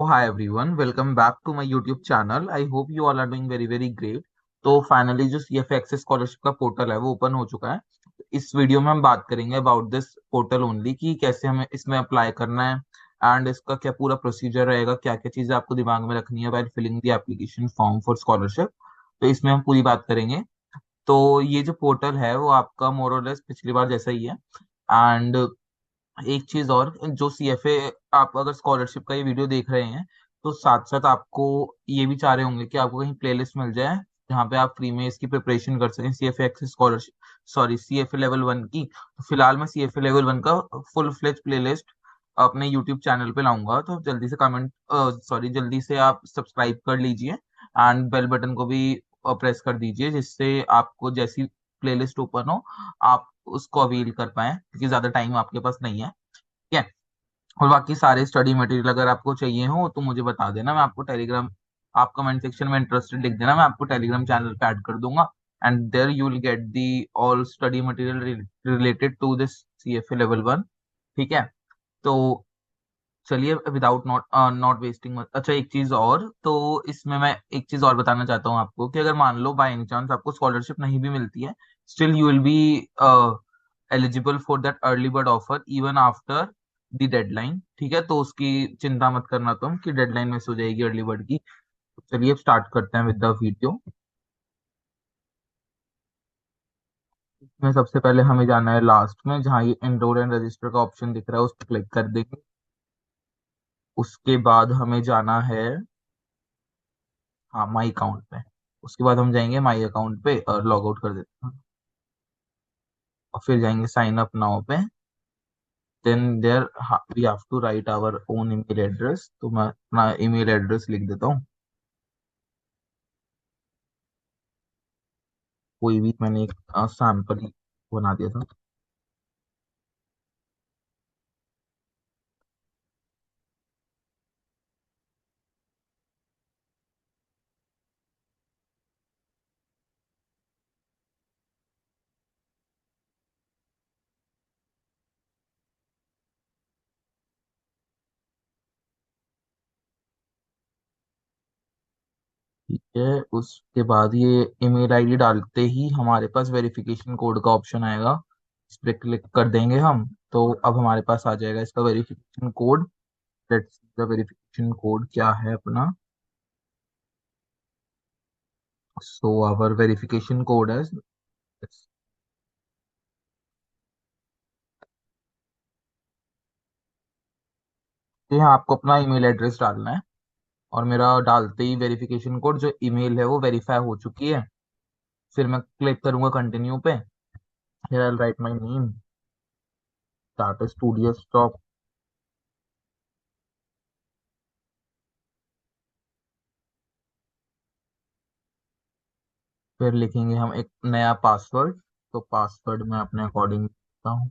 Oh, hi everyone, welcome back to my YouTube channel. I hope you all are doing very great. तो finally जो CFA scholarship का portal है वो open हो चुका है। इस वीडियो में हम बात करेंगे अबाउट दिस पोर्टल ओनली कि कैसे हमें इसमें अप्लाई करना है एंड इसका क्या पूरा प्रोसीजर रहेगा, क्या क्या चीजें आपको दिमाग में रखनी है while filling the application form for scholarship. तो इसमें हम पूरी बात करेंगे। तो ये जो पोर्टल है वो आपका मोर और लेस पिछली बार जैसा ही है। एंड एक चीज और, जो CFA आप अगर स्कॉलरशिप का ये वीडियो देख रहे हैं तो साथ साथ आपको ये भी चाह रहे होंगे कि आपको कहीं प्लेलिस्ट मिल जाए जहाँ पे आप फ्री में इसकी प्रिपरेशन कर सकें, CFA access scholarship, sorry CFA level 1 की। तो फिलहाल मैं CFA लेवल 1 का फुल फ्लेज प्लेलिस्ट अपने यूट्यूब चैनल पे लाऊंगा, तो जल्दी से कमेंट सॉरी जल्दी से आप सब्सक्राइब कर लीजिए एंड बेल बटन को भी प्रेस कर दीजिए, जिससे आपको जैसी प्लेलिस्ट ओपन हो आप उसको अवील कर पाए, क्योंकि ज्यादा टाइम आपके पास नहीं है। ठीक है। और बाकी सारे स्टडी मटेरियल अगर आपको चाहिए हो तो मुझे बता देना, मैं आपको टेलीग्राम, आप कमेंट सेक्शन में इंटरेस्टेड लिख देना, मैं आपको टेलीग्राम चैनल पे ऐड कर दूंगा। And there you will get the all study material related to this CFA level 1। ठीक है। तो चलिए, विदाउट नॉट नॉट वेस्टिंग, अच्छा एक चीज और, तो इसमें मैं एक चीज और बताना चाहता हूँ आपको कि अगर मान लो बाय एनी चांस आपको स्कॉलरशिप नहीं भी मिलती है, still you will be eligible for that early bird offer even after the deadline. ठीक है, तो उसकी चिंता मत करना तुम कि डेडलाइन मिस हो जाएगी अर्ली बर्ड की। तो चलिए अब स्टार्ट करते हैं विद द वीडियो। में सबसे पहले हमें जाना है लास्ट में, जहाँ ये एनरोल एंड रजिस्टर का ऑप्शन दिख रहा है, उस पर क्लिक कर देंगे। उसके बाद हमें जाना है, हाँ, माई अकाउंट पे। उसके बाद हम जाएंगे माई अकाउंट पे और लॉग आउट कर देते हैं, और फिर जाएंगे साइन अप नाउ पे। Then there we have to write our own email address, तो मैं अपना ईमेल एड्रेस लिख देता हूँ। कोई भी, मैंने एक सैम्पल बना दिया था। ठीक है, उसके बाद ये ईमेल आईडी डालते ही हमारे पास वेरिफिकेशन कोड का ऑप्शन आएगा, इस पर क्लिक कर देंगे हम। तो अब हमारे पास आ जाएगा इसका verification code. Let's see the verification code क्या है अपना। सो आवर वेरिफिकेशन कोड है, तो यहाँ आपको अपना ईमेल एड्रेस डालना है, और मेरा डालते ही वेरिफिकेशन कोड जो ईमेल है वो वेरीफाई हो चुकी है। फिर मैं क्लिक करूंगा कंटिन्यू पे। Here I'll write my name, Tata Studio Stop। फिर लिखेंगे हम एक नया पासवर्ड, तो पासवर्ड मैं अपने अकॉर्डिंग लिखता हूँ।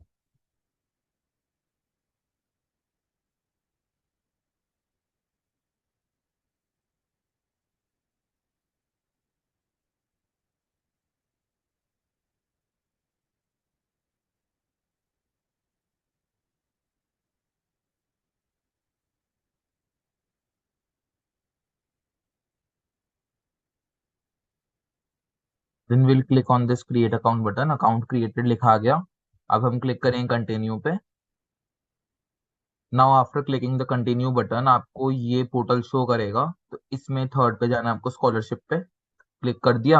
Then will click on this create account button, account created लिखा आ गया। अब हम क्लिक करेंगे कंटिन्यू पे। Now after clicking the continue button आपको ये पोर्टल शो करेगा, तो इसमें थर्ड पे जाना है आपको, स्कॉलरशिप पे क्लिक कर दिया।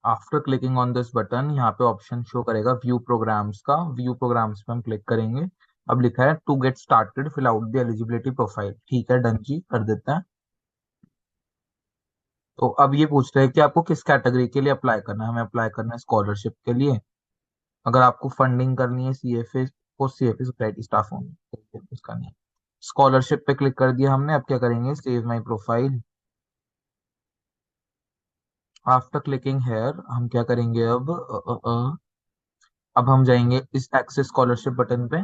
After clicking on this button यहाँ पे ऑप्शन शो करेगा व्यू प्रोग्राम्स का, व्यू प्रोग्राम्स पे हम क्लिक करेंगे। अब लिखा है to get started fill out the eligibility profile. ठीक है, डन जी कर देते हैं। तो अब ये पूछ रहे हैं कि आपको किस कैटेगरी के लिए अप्लाई करना है, हमें अप्लाई करना है स्कॉलरशिप के लिए। अगर आपको फंडिंग करनी है CFA को, CFA सोसाइटी स्टाफ होंगे तो उसका नहीं। स्कॉलरशिप पे क्लिक कर दिया हमने, अब क्या करेंगे, save my profile. After clicking here हम क्या करेंगे अब हम जाएंगे इस एक्सेस स्कॉलरशिप बटन पे,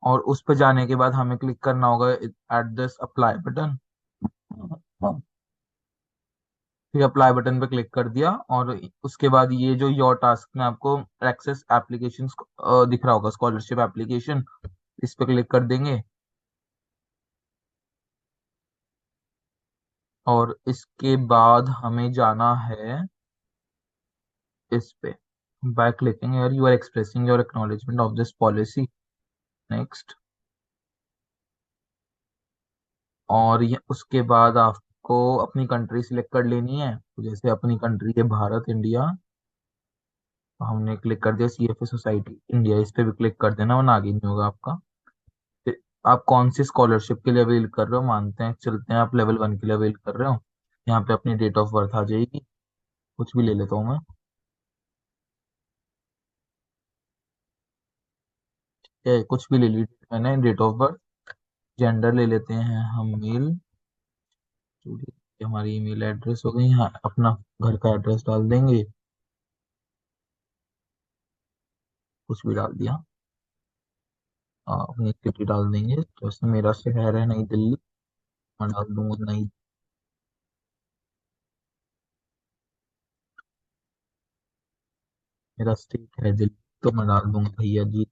और उस पर जाने के बाद हमें क्लिक करना होगा एट दिस अप्लाई बटन। फिर अप्लाई बटन पे क्लिक कर दिया, और उसके बाद ये जो योर टास्क में आपको एक्सेस एप्लीकेशन दिख रहा होगा, स्कॉलरशिप एप्लीकेशन, इस पे क्लिक कर देंगे और इसके बाद हमें जाना है इस पे। बाय क्लिकिंग यार you are expressing your acknowledgement of this policy. Next. और ये उसके बाद आपको अपनी कंट्री सिलेक्ट कर लेनी है, तो जैसे अपनी कंट्री है भारत इंडिया, तो हमने क्लिक कर दिया CFA सोसाइटी इंडिया, इस पे भी क्लिक कर देना वरना आगे नहीं होगा आपका। फिर आप कौन सी स्कॉलरशिप के लिए अवेल कर रहे हो, मानते हैं चलते हैं आप लेवल 1 के लिए अवेल कर रहे हो। यहाँ पे अपनी डेट ऑफ बर्थ आ जाएगी, कुछ भी ले लेता हूँ मैं। कुछ भी ले ली मैंने डेट ऑफ बर्थ। जेंडर ले लेते हैं हम मेल। हमारी ईमेल एड्रेस हो गई, हाँ अपना घर का एड्रेस डाल देंगे, कुछ भी डाल दिया। अपनी सिटी डाल देंगे, तो इसमें मेरा शहर है नई दिल्ली, मैं डाल दूंगा नई। मेरा स्टेट है दिल्ली, तो मैं डाल दूंगा भैया जी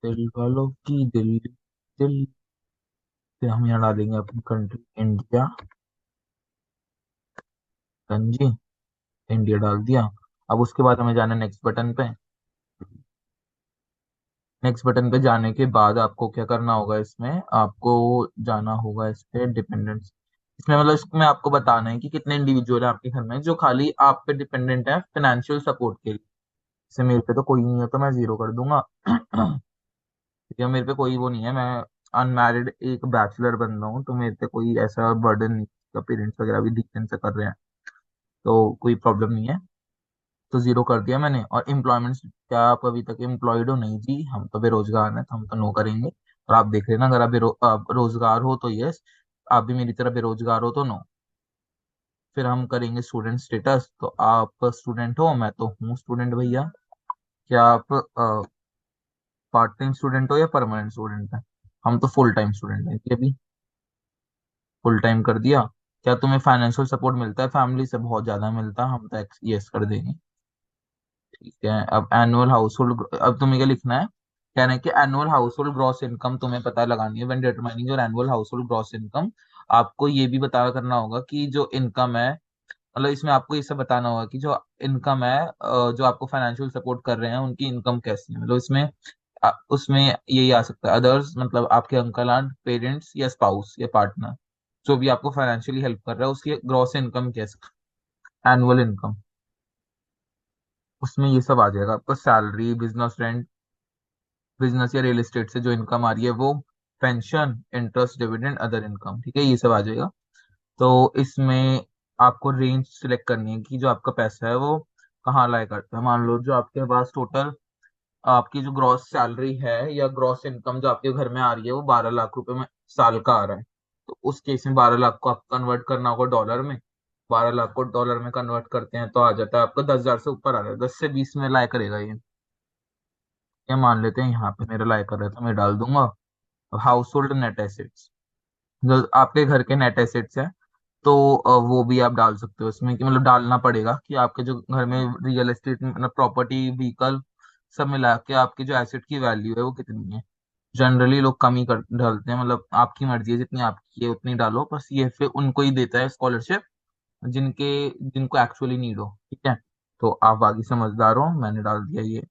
दिल वालों की दिल्ली दिल्ली। फिर हम यहाँ डालेंगे अपनी कंट्री इंडिया। डन जी, इंडिया डाल दिया। अब उसके बाद हमें जाना नेक्स्ट बटन पे। नेक्स्ट बटन पे जाने के बाद आपको क्या करना होगा, इसमें आपको जाना होगा इस पे डिपेंडेंट्स। इसमें मतलब इसमें आपको बताना है कि कितने इंडिविजुअल है आपके घर में जो खाली आप पे डिपेंडेंट है फाइनेंशियल सपोर्ट के लिए। जैसे मेरे पे तो कोई नहीं है तो मैं 0 कर दूंगा। ठीक है, मेरे पे कोई वो नहीं है, मैं अनमैरिड एक बैचलर बंदा हूँ, तो मेरे पे कोई ऐसा बर्डन नहीं, पेरेंट्स वगैरह भी ठीक से कर रहे हैं, तो कोई प्रॉब्लम नहीं है। तो 0 कर दिया मैंने। और एम्प्लॉयमेंट, क्या आप अभी तक एम्प्लॉयड हो? नहीं जी, हम तो बेरोजगार हैं, तो हम तो नो करेंगे। और आप देख रहे हैं ना, अगर आप रोजगार हो तो यस, आप भी मेरी तरह बेरोजगार हो तो नो। फिर हम करेंगे स्टूडेंट स्टेटस, तो आप स्टूडेंट हो, मैं तो हूँ स्टूडेंट भैया। क्या आप पार्ट टाइम स्टूडेंट हो या परमानेंट स्टूडेंट है? हम तो फुल टाइम स्टूडेंट हैं इसलिए भी फुल टाइम कर दिया। क्या तुम्हें फाइनेंशियल सपोर्ट मिलता है फैमिली से? बहुत ज्यादा मिलता है, हम तो यस कर देंगे। ठीक है, अब एनुअल हाउस होल्ड, अब तुम्हें क्या लिखना है, कहना है कि annual house hold gross income तुम्हें पता लगानी है when determining your annual house hold gross income. आपको ये भी पता करना होगा कि जो इनकम है, मतलब इसमें आपको ये सब बताना होगा कि जो इनकम है, जो आपको फाइनेंशियल सपोर्ट कर रहे हैं उनकी इनकम कैसी है। मतलब इसमें उसमें यही आ सकता है अदर्स, मतलब आपके अंकल आंट पेरेंट्स या स्पाउस या पार्टनर, जो भी आपको फाइनेंशियली हेल्प कर रहा है उसकी ग्रॉस इनकम कैसे, एनुअल इनकम। उसमें ये सब आ जाएगा आपका, सैलरी, बिजनेस रेंट, बिजनेस या रियल एस्टेट से जो इनकम आ रही है वो, pension, interest, dividend, other income. ठीक है, ये सब आ जाएगा। तो इसमें आपको रेंज सिलेक्ट करनी है कि जो आपका पैसा है वो कहाँ लाया करता है। मान लो जो आपके पास टोटल आपकी जो ग्रॉस सैलरी है या ग्रॉस इनकम जो आपके घर में आ रही है वो 12 लाख रुपए में साल का आ रहा है, तो उस केस में 12 लाख को आपको कन्वर्ट करना होगा डॉलर में। 12 लाख को डॉलर में कन्वर्ट करते हैं तो आ जाता है आपको 10,000 से ऊपर आ रहा है, 10 से 20 में लाया करेगा ये। ये मान लेते हैं यहाँ पे मेरा लाया कर रहा है तो मैं डाल दूंगा हाउस होल्ड नेट एसेट्स, जो आपके घर के नेट एसेट्स है। तो वो भी आप डाल सकते हो इसमें, कि मतलब डालना पड़ेगा कि आपके जो घर में रियल एस्टेट मतलब प्रॉपर्टी व्हीकल सब मिला के आपकी जो एसेट की वैल्यू है वो कितनी है। जनरली लोग कम ही कर डालते हैं, मतलब आपकी मर्जी है, जितनी आपकी है उतनी डालो, बस ये फिर उनको ही देता है स्कॉलरशिप जिनके जिनको एक्चुअली नीड हो। ठीक है, तो आप बाकी समझदार हो, मैंने डाल दिया ये।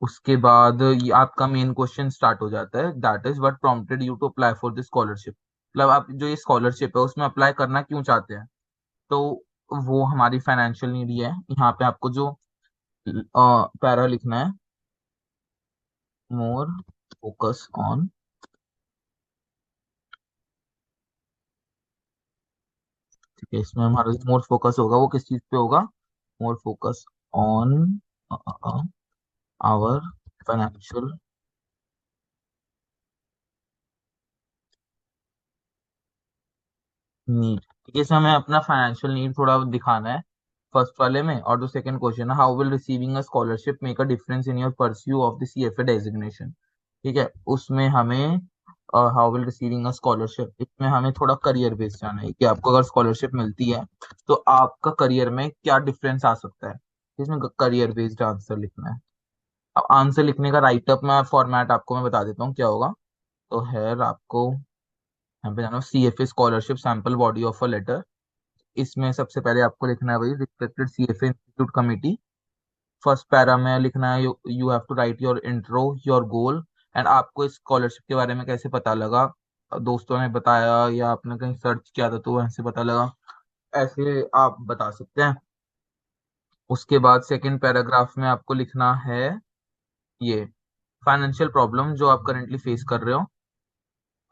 उसके बाद ये आपका मेन क्वेश्चन स्टार्ट हो जाता है, that is what prompted you to apply for this scholarship. मतलब आप जो ये स्कॉलरशिप है उसमें अप्लाई करना क्यों चाहते हैं। तो वो हमारी फाइनेंशियल नीड ही है। यहाँ पे आपको जो पैरा लिखना है, मोर फोकस ऑन। ठीक है, इसमें हमारा मोर फोकस होगा वो किस चीज पे होगा, more focus on our financial need. ठीक है, इसमें हमें अपना फाइनेंशियल नीड थोड़ा दिखाना है फर्स्ट वाले में। और जो सेकंड क्वेश्चन है, how will receiving a scholarship make a difference in your pursue of the CFA designation. ठीक है, उसमें हमें how will receiving a scholarship, इसमें हमें थोड़ा करियर बेस्ड जाना है कि आपको अगर स्कॉलरशिप मिलती है तो आपका करियर में क्या डिफरेंस आ सकता है। इसमें करियर बेस्ड आंसर लिखना है। अब आंसर लिखने का राइटअप में फॉर्मेट आपको मैं बता देता हूँ क्या होगा। तो है आपको यहाँ पे जाना CFA scholarship sample body of a letter. इसमें सबसे पहले आपको लिखना है भाई respected CFA institute committee. First para में लिखना है you you have to write your intro your goal and आपको इस स्कॉलरशिप के बारे में कैसे पता लगा, दोस्तों ने बताया या आपने कहीं सर्च किया था तो वहां से पता लगा, ऐसे आप बता सकते हैं। उसके बाद सेकंड पैराग्राफ में आपको लिखना है ये फाइनेंशियल प्रॉब्लम जो आप करेंटली फेस कर रहे हो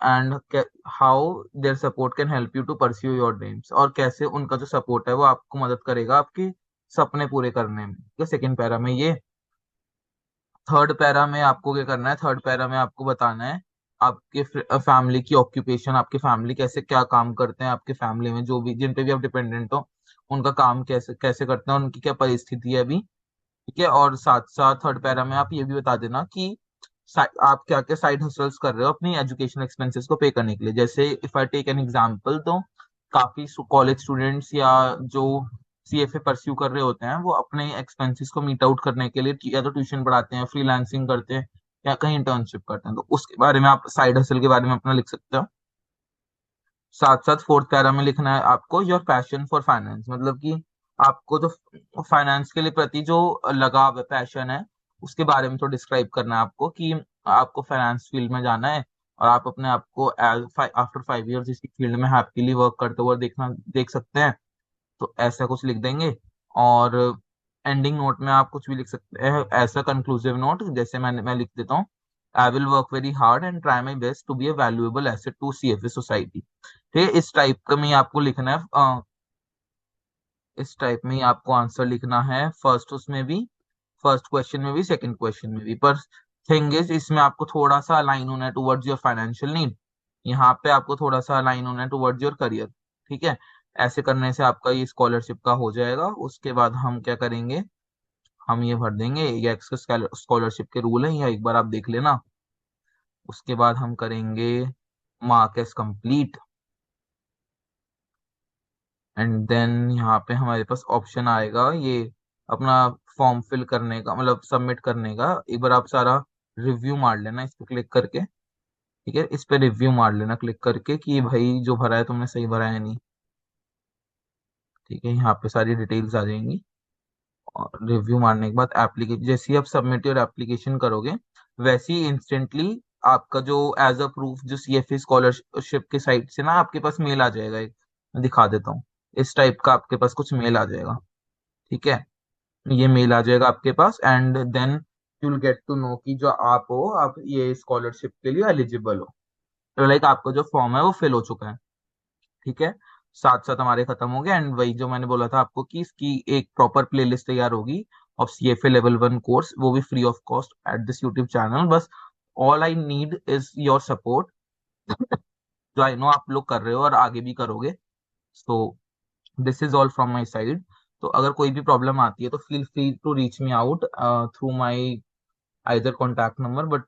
and how their support can help you to pursue your dreams, और कैसे उनका जो सपोर्ट है वो आपको मदद करेगा आपके सपने पूरे करने में। ठीक है, सेकंड पैरा में ये। थर्ड पैरा में आपको क्या करना है, थर्ड पैरा में आपको बताना है आपके फैमिली की ऑक्यूपेशन, आपके फैमिली कैसे क्या काम करते हैं, आपके फैमिली में जो भी जिन पे भी आप डिपेंडेंट हो उनका काम कैसे कैसे करते हैं, उनकी क्या परिस्थिति है अभी। ठीक है, और साथ साथ थर्ड पैरा में आप ये भी बता देना कि आप क्या क्या साइड हसल्स कर रहे हो अपनी एजुकेशन एक्सपेंसेस को पे करने के लिए। जैसे if I take an example, तो काफी कॉलेज स्टूडेंट्स या जो CFA परस्यू कर रहे होते हैं वो अपने एक्सपेंसेस को मीट आउट करने के लिए या तो ट्यूशन पढ़ाते हैं, फ्रीलांसिंग करते हैं या कहीं इंटर्नशिप करते हैं, तो उसके बारे में आप साइड हसल के बारे में अपना लिख सकते हो। साथ साथ फोर्थ पैरा में लिखना है आपको योर पैशन फॉर फाइनेंस, मतलब कि आपको जो फाइनेंस के लिए प्रति जो लगाव है, पैशन है, उसके बारे में तो डिस्क्राइब करना है आपको कि आपको फाइनेंस फील्ड में जाना है और आप अपने आप को आफ्टर 5 इयर्स इसी फील्ड में हैप्पीली वर्क करते हुए देखना देख सकते हैं। तो ऐसा कुछ लिख देंगे। और एंडिंग नोट में आप कुछ भी लिख सकते हैं, ऐसा कंक्लूसिव नोट जैसे मैं लिख देता हूँ, I will work very hard and try my best to be a valuable asset to CFA society. ठीक है, इस टाइप का में ही आपको लिखना है, इस टाइप में ही आपको आंसर लिखना है, फर्स्ट उसमें भी, फर्स्ट क्वेश्चन में भी, सेकंड क्वेश्चन में भी। पर थिंग इज इसमें आपको थोड़ा सा अलाइन होना है टुवर्ड्स योर फाइनेंशियल नीड, यहाँ पे आपको थोड़ा सा अलाइन होना है टुवर्ड्स योर करियर। ठीक है, ऐसे करने से आपका ये स्कॉलरशिप का हो जाएगा। उसके बाद हम क्या करेंगे, हम ये भर देंगे, ये एक्सेस स्कॉलरशिप के रूल हैं, यह एक बार आप देख लेना। उसके बाद हम करेंगे mark as complete and then यहाँ पे हमारे पास ऑप्शन आएगा ये अपना फॉर्म फिल करने का, मतलब सबमिट करने का। एक बार आप सारा रिव्यू मार लेना इस पे क्लिक करके। ठीक है, इस पे रिव्यू मार लेना क्लिक करके कि भाई जो भरा है तुमने सही भरा है नहीं। ठीक है, यहाँ पे सारी डिटेल्स आ जाएंगी। और रिव्यू मारने के बाद एप्लीकेशन, जैसे ही आप सबमिट योर एप्लीकेशन करोगे वैसे ही इंस्टेंटली आपका जो एज अ प्रूफ जो CFA स्कॉलरशिप के साइट से ना आपके पास मेल आ जाएगा एक, मैं दिखा देता हूँ। इस टाइप का आपके पास कुछ मेल आ जाएगा। ठीक है, ये मेल आ जाएगा आपके पास and then you will get to know कि जो आप हो, आप ये स्कॉलरशिप के लिए एलिजिबल हो। तो लाइक आपका जो फॉर्म है वो फिल हो चुका है। ठीक है, साथ साथ हमारे खत्म हो गया एंड वही जो मैंने बोला था आपको कि इसकी एक प्रॉपर प्लेलिस्ट तैयार होगी ऑफ CFA लेवल 1 कोर्स, वो भी free of cost at this YouTube channel. बस all I need is your support, जो आई नो आप लोग कर रहे हो और आगे भी करोगे। So this is all from my side. तो अगर कोई भी प्रॉब्लम आती है तो feel free to reach me out through my either contact number, but